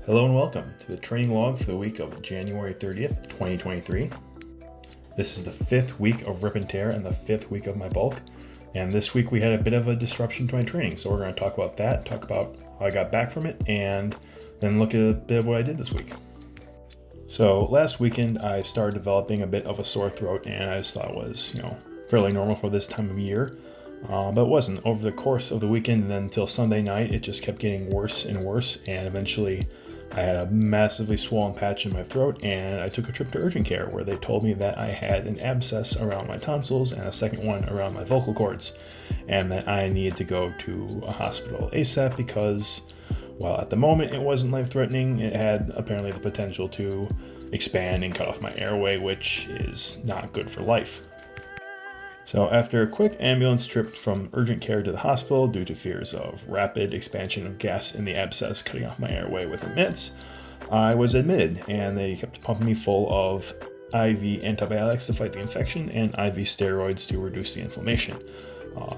Hello and welcome to the training log for the week of January 30th, 2023. This is the fifth week of rip and tear and the fifth week of my bulk. And this week we had a bit of a disruption to my training. So we're going to talk about that, talk about how I got back from it, and then look at a bit of what I did this week. So last weekend I started developing a bit of a sore throat, and I just thought it was, fairly normal for this time of year. But it wasn't. Over the course of the weekend and then until Sunday night, it just kept getting worse and worse, and eventually I had a massively swollen patch in my throat, and I took a trip to urgent care where they told me that I had an abscess around my tonsils and a second one around my vocal cords, and that I needed to go to a hospital ASAP because, while at the moment it wasn't life-threatening, it had apparently the potential to expand and cut off my airway, which is not good for life. So after a quick ambulance trip from urgent care to the hospital due to fears of rapid expansion of gas in the abscess cutting off my airway within minutes, I was admitted, and they kept pumping me full of IV antibiotics to fight the infection and IV steroids to reduce the inflammation.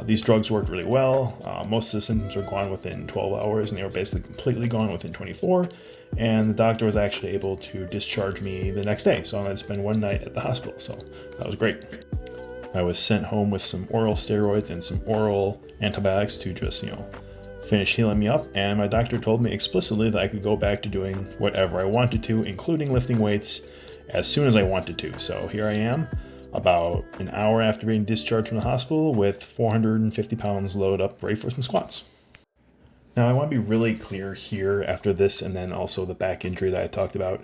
These drugs worked really well. Most of the symptoms were gone within 12 hours, and they were basically completely gone within 24. And the doctor was actually able to discharge me the next day, so I had to spend one night at the hospital, so that was great. I was sent home with some oral steroids and some oral antibiotics to just, finish healing me up. And my doctor told me explicitly that I could go back to doing whatever I wanted to, including lifting weights, as soon as I wanted to. So here I am, about an hour after being discharged from the hospital with 450 pounds loaded up, ready for some squats. Now I want to be really clear here after this, and then also the back injury that I talked about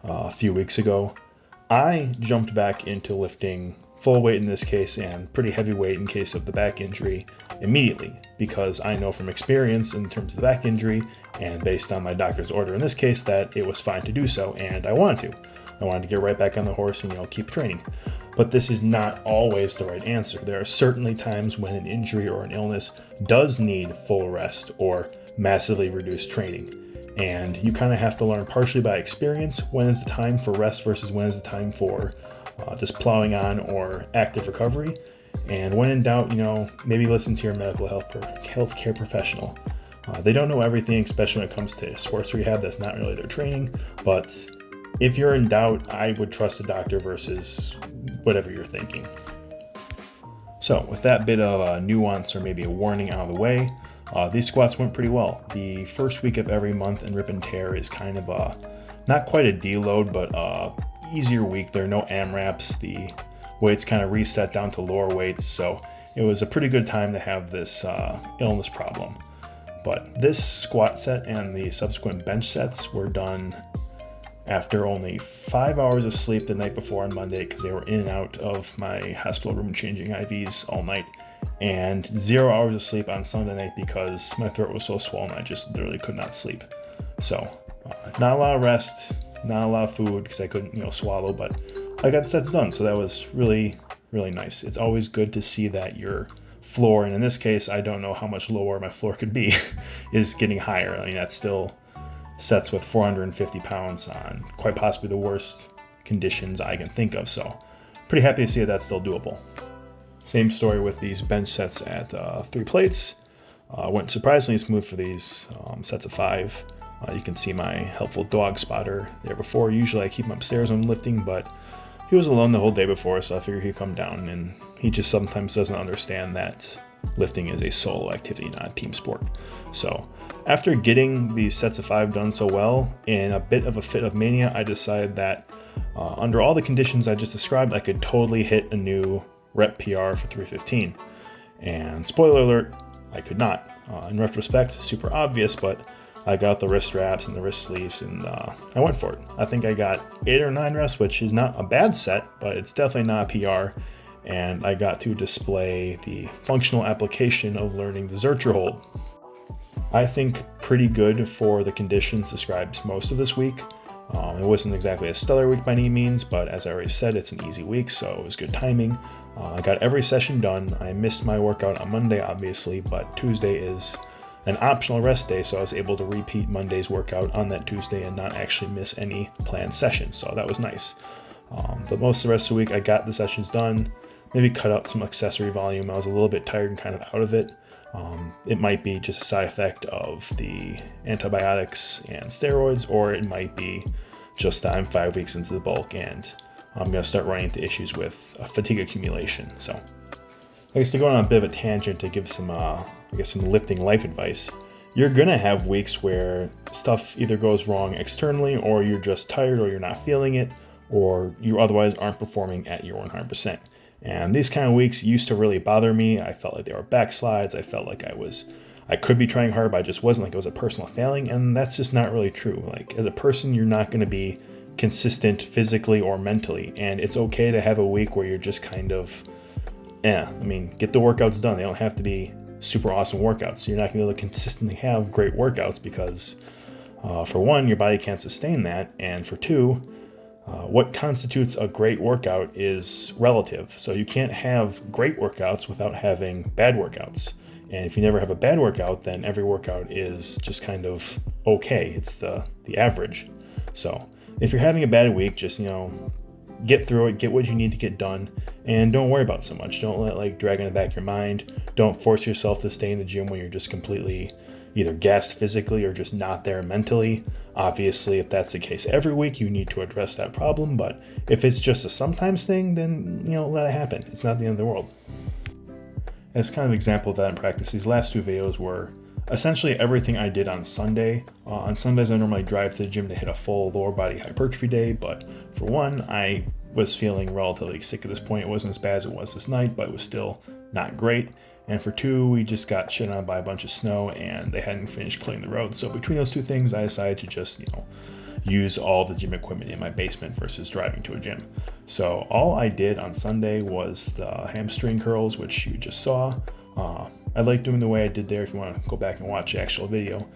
a few weeks ago. I jumped back into lifting full weight in this case and pretty heavy weight in case of the back injury immediately, because I know from experience in terms of the back injury and based on my doctor's order in this case that it was fine to do so, and I wanted to. I wanted to get right back on the horse and keep training. But this is not always the right answer. There are certainly times when an injury or an illness does need full rest or massively reduced training. And you kind of have to learn partially by experience when is the time for rest versus when is the time for just plowing on or active recovery. And when in doubt, maybe listen to your medical healthcare professional. They don't know everything, especially when it comes to sports rehab. That's not really their training. But if you're in doubt, I would trust a doctor versus whatever you're thinking. So with that bit of a nuance or maybe a warning out of the way, these squats went pretty well. The first week of every month in rip and tear is kind of not quite a deload, but easier week. There are no AMRAPs. The weights kind of reset down to lower weights, so it was a pretty good time to have this illness problem. But this squat set and the subsequent bench sets were done after only 5 hours of sleep the night before on Monday, because they were in and out of my hospital room changing IVs all night, and 0 hours of sleep on Sunday night because my throat was so swollen I just literally could not sleep. So not a lot of rest, not a lot of food because I couldn't swallow, but I got the sets done, so that was really, really nice. It's always good to see that your floor, and in this case I don't know how much lower my floor could be, is getting higher. I mean, that's still sets with 450 pounds on quite possibly the worst conditions I can think of, so pretty happy to see that that's still doable. Same story with these bench sets at 3 plates. Went surprisingly smooth for these sets of 5. You can see my helpful dog spotter there before. Usually I keep him upstairs when I'm lifting, but he was alone the whole day before, so I figured he'd come down, and he just sometimes doesn't understand that lifting is a solo activity, not a team sport. So after getting these sets of 5 done so well, in a bit of a fit of mania, I decided that under all the conditions I just described, I could totally hit a new rep PR for 315. And spoiler alert, I could not. In retrospect, super obvious, but I got the wrist wraps and the wrist sleeves, and I went for it. I think I got 8 or 9 reps, which is not a bad set, but it's definitely not a PR. And I got to display the functional application of learning the Zercher hold. I think pretty good for the conditions described most of this week. It wasn't exactly a stellar week by any means, but as I already said, it's an easy week, so it was good timing. I got every session done. I missed my workout on Monday, obviously, but Tuesday is an optional rest day, so I was able to repeat Monday's workout on that Tuesday and not actually miss any planned sessions, so that was nice. But most of the rest of the week, I got the sessions done, maybe cut out some accessory volume. I was a little bit tired and kind of out of it. It might be just a side effect of the antibiotics and steroids, or it might be just that I'm 5 weeks into the bulk and I'm going to start running into issues with fatigue accumulation. So I guess to go on a bit of a tangent to give some lifting life advice, you're going to have weeks where stuff either goes wrong externally, or you're just tired, or you're not feeling it, or you otherwise aren't performing at your 100%. And these kind of weeks used to really bother me. I felt like they were backslides. I felt like I could be trying hard, but I just wasn't, like it was a personal failing. And that's just not really true. Like as a person, you're not going to be consistent physically or mentally. And it's okay to have a week where you're just kind of, get the workouts done. They don't have to be super awesome workouts. You're not going to be able to consistently have great workouts because for one, your body can't sustain that. And for two, what constitutes a great workout is relative. So you can't have great workouts without having bad workouts. And if you never have a bad workout, then every workout is just kind of okay. It's the average. So if you're having a bad week, just, get through it, get what you need to get done, and don't worry about it so much. Don't let it drag in the back of your mind. Don't force yourself to stay in the gym when you're just completely either gassed physically or just not there mentally. Obviously, if that's the case every week, you need to address that problem. But if it's just a sometimes thing, then, let it happen. It's not the end of the world. As kind of example of that in practice, these last two videos were essentially everything I did on Sunday. On Sundays, I normally drive to the gym to hit a full lower body hypertrophy day. But for one, I was feeling relatively sick at this point. It wasn't as bad as it was this night, but it was still not great. And for two, we just got shit on by a bunch of snow and they hadn't finished clearing the road. So between those two things, I decided to just, use all the gym equipment in my basement versus driving to a gym. So all I did on Sunday was the hamstring curls, which you just saw. I like doing the way I did there. If you want to go back and watch the actual video,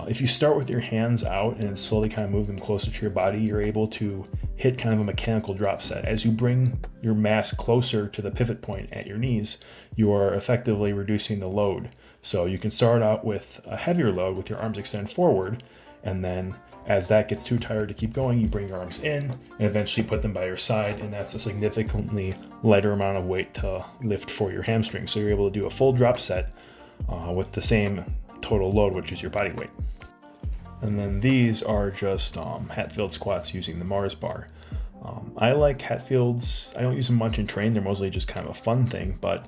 if you start with your hands out and slowly kind of move them closer to your body, you're able to hit kind of a mechanical drop set. As you bring your mass closer to the pivot point at your knees, you are effectively reducing the load. So you can start out with a heavier load with your arms extended forward, and then as that gets too tired to keep going, you bring your arms in and eventually put them by your side, and that's a significantly lighter amount of weight to lift for your hamstrings. So you're able to do a full drop set with the same total load, which is your body weight. And then these are just Hatfield squats using the Mars bar. I like Hatfields. I don't use them much in train. They're mostly just kind of a fun thing, but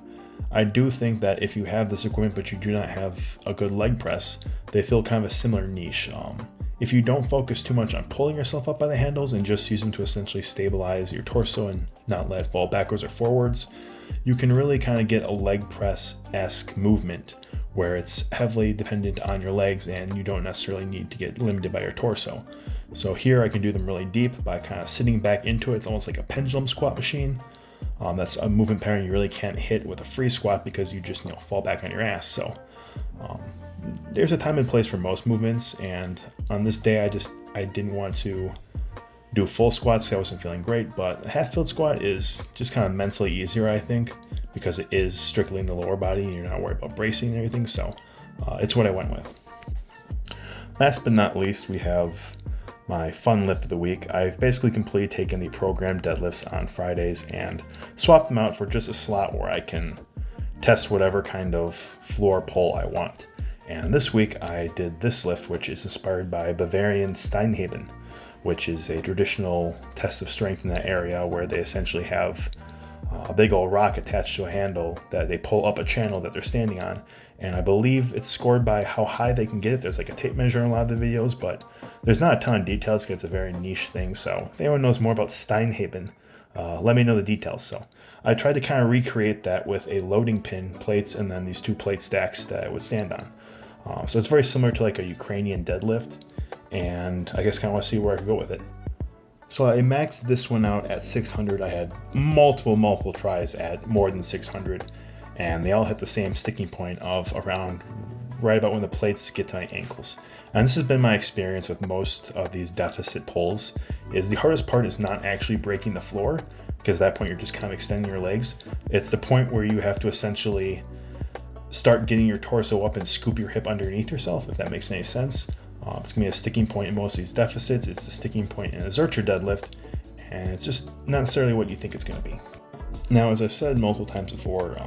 I do think that if you have this equipment but you do not have a good leg press, they fill kind of a similar niche. If you don't focus too much on pulling yourself up by the handles and just use them to essentially stabilize your torso and not let it fall backwards or forwards, you can really kind of get a leg press-esque movement where it's heavily dependent on your legs and you don't necessarily need to get limited by your torso. So here I can do them really deep by kind of sitting back into it. It's almost like a pendulum squat machine. That's a movement pattern you really can't hit with a free squat because you just fall back on your ass. So there's a time and place for most movements, and on this day I didn't want to do full squats because I wasn't feeling great, but a Hatfield squat is just kind of mentally easier, I think, because it is strictly in the lower body and you're not worried about bracing and everything, so it's what I went with. Last but not least, we have my fun lift of the week. I've basically completely taken the programmed deadlifts on Fridays and swapped them out for just a slot where I can test whatever kind of floor pull I want. And this week I did this lift, which is inspired by Bavarian Steinheben, which is a traditional test of strength in that area where they essentially have a big old rock attached to a handle that they pull up a channel that they're standing on. And I believe it's scored by how high they can get it. There's like a tape measure in a lot of the videos, but there's not a ton of details because it's a very niche thing. So if anyone knows more about Steinheben, let me know the details. So I tried to kind of recreate that with a loading pin, plates, and then these two plate stacks that I would stand on. So it's very similar to like a Ukrainian deadlift, and I guess kind of want to see where I can go with it. So I maxed this one out at 600. I had multiple tries at more than 600, and they all hit the same sticking point of around right about when the plates get to my ankles. And this has been my experience with most of these deficit pulls, is the hardest part is not actually breaking the floor, because at that point you're just kind of extending your legs. It's the point where you have to essentially start getting your torso up and scoop your hip underneath yourself, if that makes any sense. It's going to be a sticking point in most of these deficits. It's the sticking point in a Zercher deadlift, and it's just not necessarily what you think it's going to be. Now, as I've said multiple times before,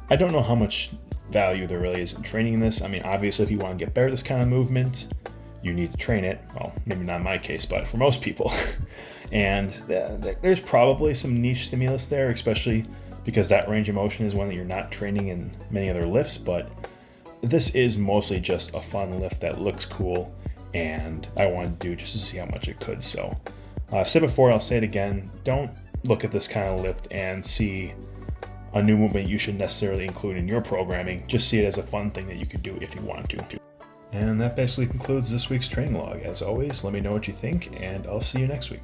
I don't know how much value there really is in training this. I mean, obviously, if you want to get better at this kind of movement, you need to train it. Well, maybe not in my case, but for most people. And there's probably some niche stimulus there, especially because that range of motion is one that you're not training in many other lifts. But this is mostly just a fun lift that looks cool, and I wanted to do just to see how much it could. So I've said before, I'll say it again, don't look at this kind of lift and see a new movement you should necessarily include in your programming. Just see it as a fun thing that you could do if you want to. And that basically concludes this week's training log. As always, let me know what you think, and I'll see you next week.